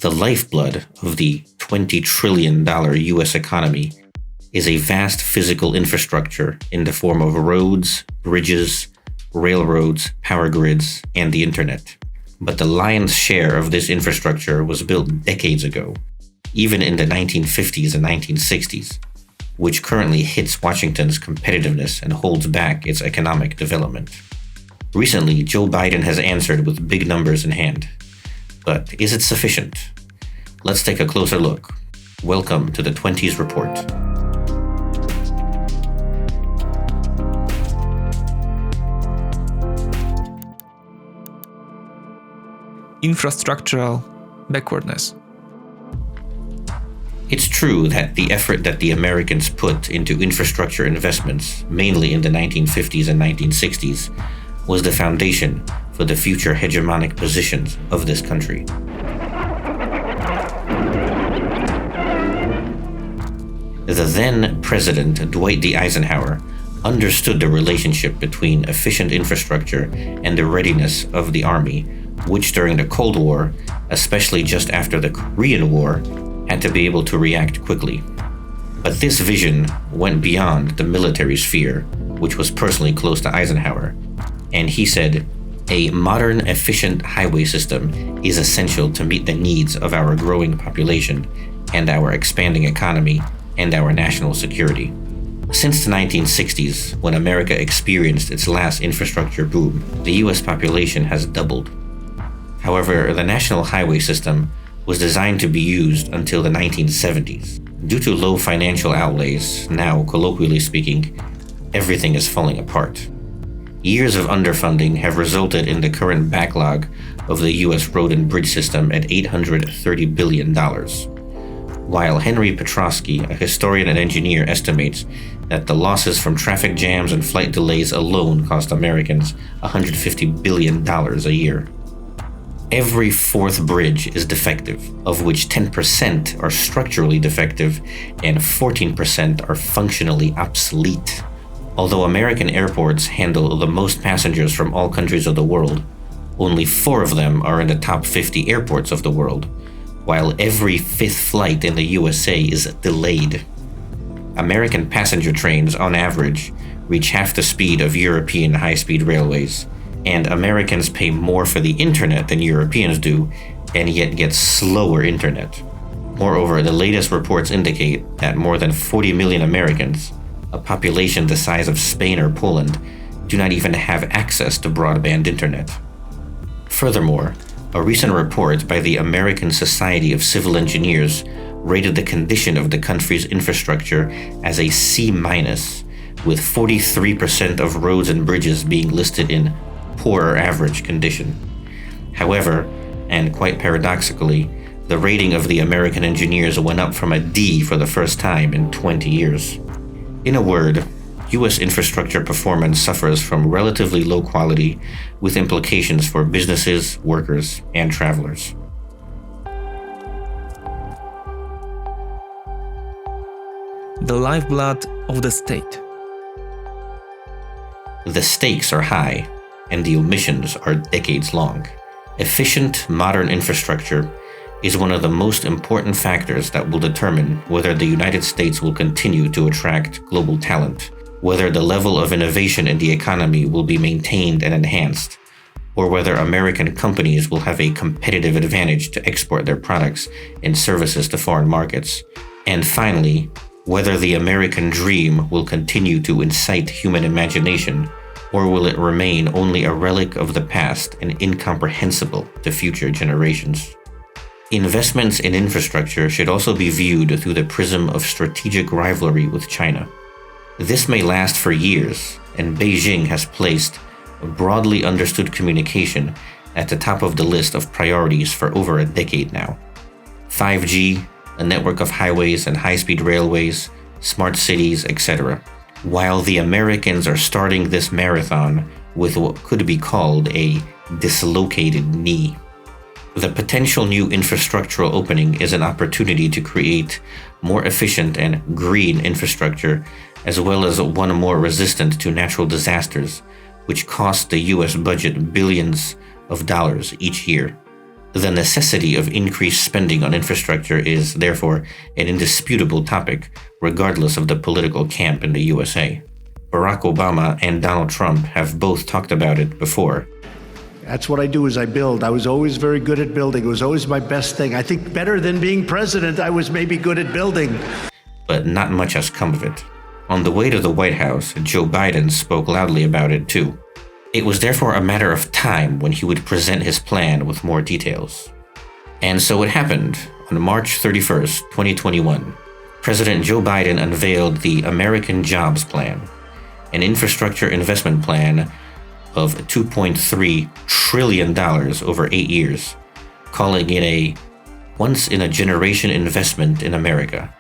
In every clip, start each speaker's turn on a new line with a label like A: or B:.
A: The lifeblood of the $20 trillion US economy is a vast physical infrastructure in the form of roads, bridges, railroads, power grids, and the internet. But the lion's share of this infrastructure was built decades ago, even in the 1950s and 1960s, which currently hits Washington's competitiveness and holds back its economic development. Recently, Joe Biden has answered with big numbers in hand. But is it sufficient? Let's take a closer look. Welcome to the 20s Report.
B: Infrastructural backwardness.
A: It's true that the effort that the Americans put into infrastructure investments, mainly in the 1950s and 1960s, was the foundation for the future hegemonic positions of this country. The then President Dwight D. Eisenhower understood the relationship between efficient infrastructure and the readiness of the Army, which during the Cold War, especially just after the Korean War, had to be able to react quickly. But this vision went beyond the military sphere, which was personally close to Eisenhower, and he said, "A modern, efficient highway system is essential to meet the needs of our growing population and our expanding economy and our national security." Since the 1960s, when America experienced its last infrastructure boom, the US population has doubled. However, the national highway system was designed to be used until the 1970s. Due to low financial outlays, now colloquially speaking, everything is falling apart. Years of underfunding have resulted in the current backlog of the US road and bridge system at $830 billion. While Henry Petrosky, a historian and engineer, estimates that the losses from traffic jams and flight delays alone cost Americans $150 billion a year. Every fourth bridge is defective, of which 10% are structurally defective and 14% are functionally obsolete. Although American airports handle the most passengers from all countries of the world, only 4 of them are in the top 50 airports of the world, while every 5th flight in the USA is delayed. American passenger trains, on average, reach half the speed of European high-speed railways, and Americans pay more for the internet than Europeans do, and yet get slower internet. Moreover, the latest reports indicate that more than 40 million Americans, a population the size of Spain or Poland, do not even have access to broadband internet. Furthermore, a recent report by the American Society of Civil Engineers rated the condition of the country's infrastructure as a C-, with 43% of roads and bridges being listed in poor or average condition. However, and quite paradoxically, the rating of the American engineers went up from a D for the first time in 20 years. In a word, US infrastructure performance suffers from relatively low quality, with implications for businesses, workers, and travelers.
B: The lifeblood of the state.
A: The stakes are high, and the omissions are decades long. Efficient, modern infrastructure is one of the most important factors that will determine whether the United States will continue to attract global talent, whether the level of innovation in the economy will be maintained and enhanced, or whether American companies will have a competitive advantage to export their products and services to foreign markets, and finally, whether the American dream will continue to incite human imagination, or will it remain only a relic of the past and incomprehensible to future generations. Investments in infrastructure should also be viewed through the prism of strategic rivalry with China. This may last for years, and Beijing has placed broadly understood communication at the top of the list of priorities for over a decade now. 5G, a network of highways and high-speed railways, smart cities, etc. While the Americans are starting this marathon with what could be called a dislocated knee. The potential new infrastructural opening is an opportunity to create more efficient and green infrastructure, as well as one more resistant to natural disasters, which cost the US budget billions of dollars each year. The necessity of increased spending on infrastructure is, therefore, an indisputable topic, regardless of the political camp in the USA. Barack Obama and Donald Trump have both talked about it before.
C: That's what I do is I build. I was always very good at building. It was always my best thing. I think better than being president, I was maybe good at building.
A: But not much has come of it. On the way to the White House, Joe Biden spoke loudly about it too. It was therefore a matter of time when he would present his plan with more details. And so it happened. On March 31st, 2021, President Joe Biden unveiled the American Jobs Plan, an infrastructure investment plan of $2.3 trillion over 8 years, calling it a once-in-a-generation investment in America,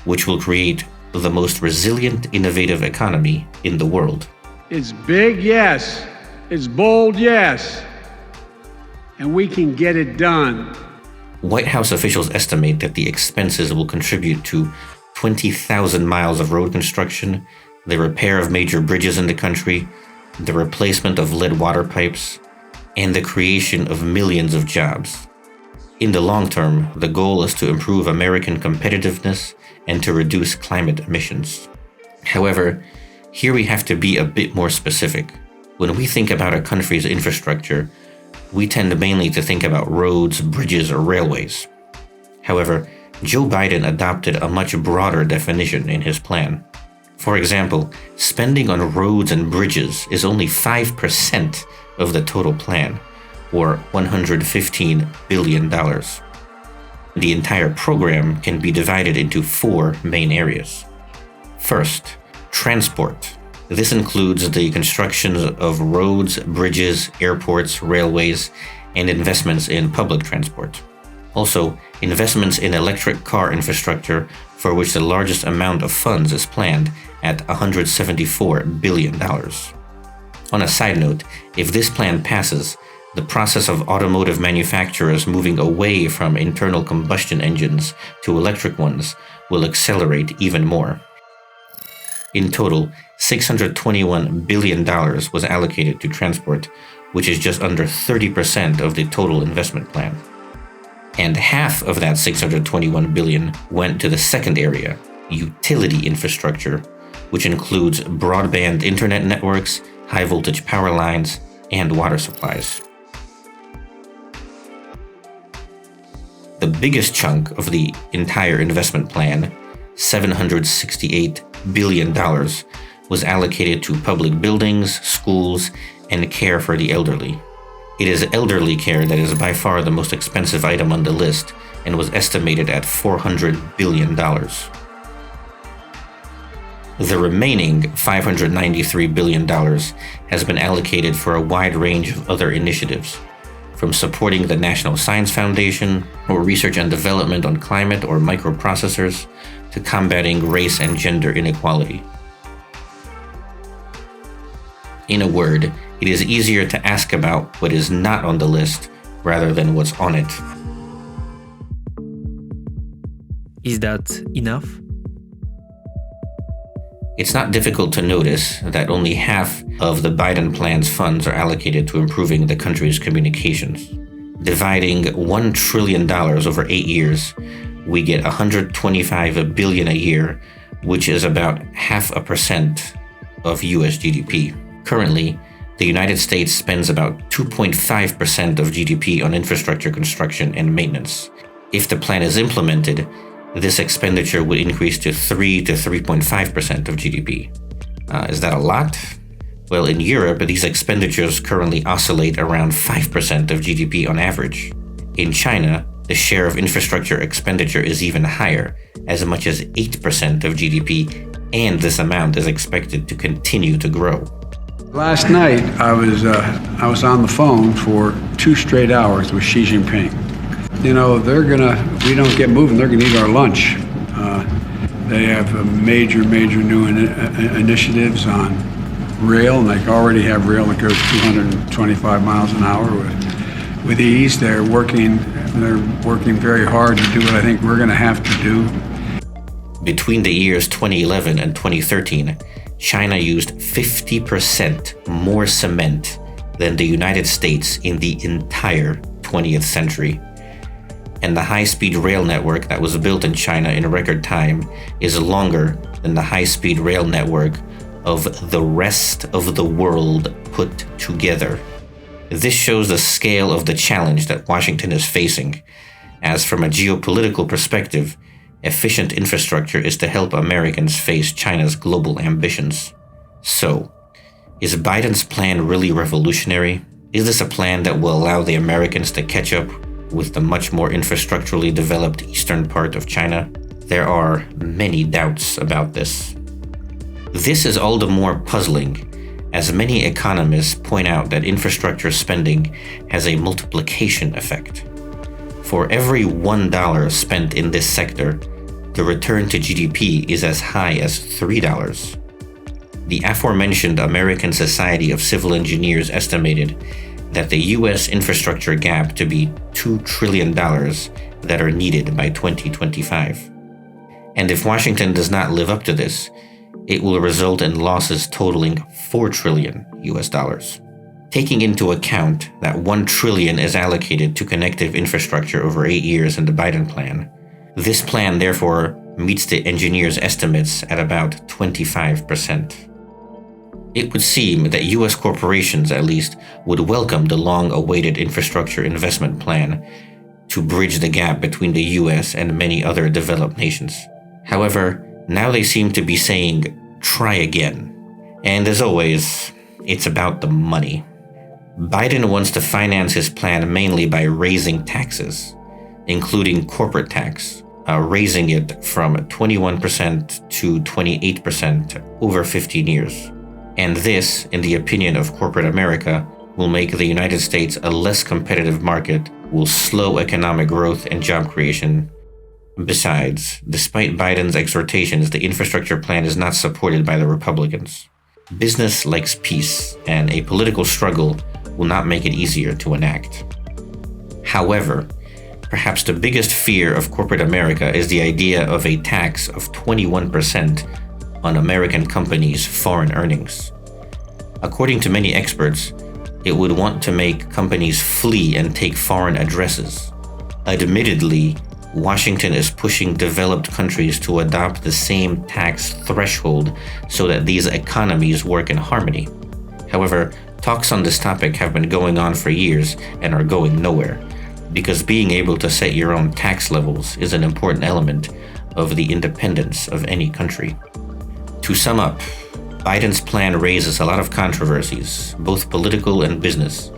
A: which will create the most resilient, innovative economy in the world.
D: It's big, yes. It's bold, yes. And we can get it done.
A: White House officials estimate that the expenses will contribute to 20,000 miles of road construction, the repair of major bridges in the country, the replacement of lead water pipes, and the creation of millions of jobs. In the long term, the goal is to improve American competitiveness and to reduce climate emissions. However, here we have to be a bit more specific. When we think about a country's infrastructure, we tend mainly to think about roads, bridges, or railways. However, Joe Biden adopted a much broader definition in his plan. For example, spending on roads and bridges is only 5% of the total plan, or $115 billion. The entire program can be divided into 4 main areas. First, transport. This includes the construction of roads, bridges, airports, railways, and investments in public transport. Also, investments in electric car infrastructure, for which the largest amount of funds is planned at $174 billion. On a side note, if this plan passes, the process of automotive manufacturers moving away from internal combustion engines to electric ones will accelerate even more. In total, $621 billion was allocated to transport, which is just under 30% of the total investment plan. And half of that $621 billion went to the second area, utility infrastructure, which includes broadband internet networks, high-voltage power lines, and water supplies. The biggest chunk of the entire investment plan, $768 billion, was allocated to public buildings, schools, and care for the elderly. It is elderly care that is by far the most expensive item on the list and was estimated at $400 billion. The remaining $593 billion has been allocated for a wide range of other initiatives, from supporting the National Science Foundation or research and development on climate or microprocessors to combating race and gender inequality. In a word, it is easier to ask about what is not on the list rather than what's on it.
B: Is that enough?
A: It's not difficult to notice that only half of the Biden plan's funds are allocated to improving the country's communications. Dividing $1 trillion over 8 years, we get $125 billion a year, which is about 0.5% of US GDP. Currently, the United States spends about 2.5% of GDP on infrastructure construction and maintenance. If the plan is implemented, this expenditure would increase to 3 to 3.5% of GDP. Is that a lot? Well, in Europe, these expenditures currently oscillate around 5% of GDP on average. In China, the share of infrastructure expenditure is even higher, as much as 8% of GDP, and this amount is expected to continue to grow.
D: Last night, I was on the phone for 2 straight hours with Xi Jinping. You know, if we don't get moving, they're gonna eat our lunch. They have major new initiatives on rail, and they already have rail that goes 225 miles an hour with ease. They're working very hard to do what I think we're gonna have to do.
A: Between the years 2011 and 2013, China used 50% more cement than the United States in the entire 20th century. And the high-speed rail network that was built in China in record time is longer than the high-speed rail network of the rest of the world put together. This shows the scale of the challenge that Washington is facing, as from a geopolitical perspective, efficient infrastructure is to help Americans face China's global ambitions. So, is Biden's plan really revolutionary? Is this a plan that will allow the Americans to catch up with the much more infrastructurally developed eastern part of China? There are many doubts about this. This is all the more puzzling, as many economists point out that infrastructure spending has a multiplication effect. For every $1 spent in this sector, the return to GDP is as high as $3. The aforementioned American Society of Civil Engineers estimated that the U.S. infrastructure gap to be $2 trillion that are needed by 2025. And if Washington does not live up to this, it will result in losses totaling $4 trillion US. Taking into account that $1 trillion is allocated to connective infrastructure over 8 years in the Biden plan, this plan therefore meets the engineers' estimates at about 25%. It would seem that US corporations, at least, would welcome the long-awaited infrastructure investment plan to bridge the gap between the US and many other developed nations. However, now they seem to be saying, try again. And as always, it's about the money. Biden wants to finance his plan mainly by raising taxes, including corporate tax, raising it from 21% to 28% over 15 years. And this, in the opinion of corporate America, will make the United States a less competitive market, will slow economic growth and job creation. Besides, despite Biden's exhortations, the infrastructure plan is not supported by the Republicans. Business likes peace, and a political struggle will not make it easier to enact. However, perhaps the biggest fear of corporate America is the idea of a tax of 21% on American companies' foreign earnings. According to many experts, it would want to make companies flee and take foreign addresses. Admittedly, Washington is pushing developed countries to adopt the same tax threshold so that these economies work in harmony. However, talks on this topic have been going on for years and are going nowhere, because being able to set your own tax levels is an important element of the independence of any country. To sum up, Biden's plan raises a lot of controversies, both political and business.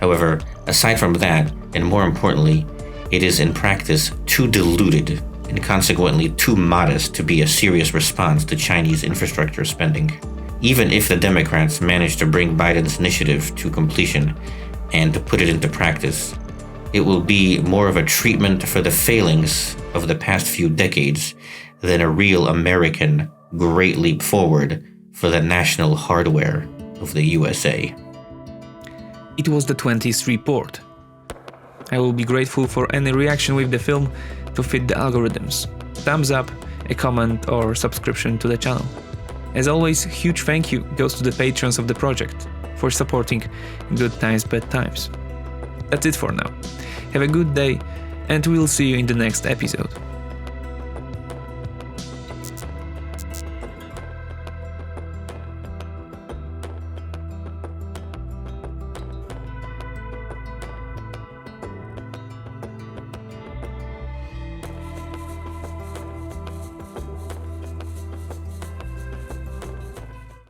A: However, aside from that, and more importantly, it is in practice too diluted and consequently too modest to be a serious response to Chinese infrastructure spending. Even if the Democrats manage to bring Biden's initiative to completion and to put it into practice, it will be more of a treatment for the failings of the past few decades than a real American great leap forward for the national hardware of the USA.
B: It was the 20th report. I will be grateful for any reaction with the film to fit the algorithms. Thumbs up, a comment or subscription to the channel. As always, huge thank you goes to the patrons of the project for supporting Good Times, Bad Times. That's it for now. Have a good day and we'll see you in the next episode.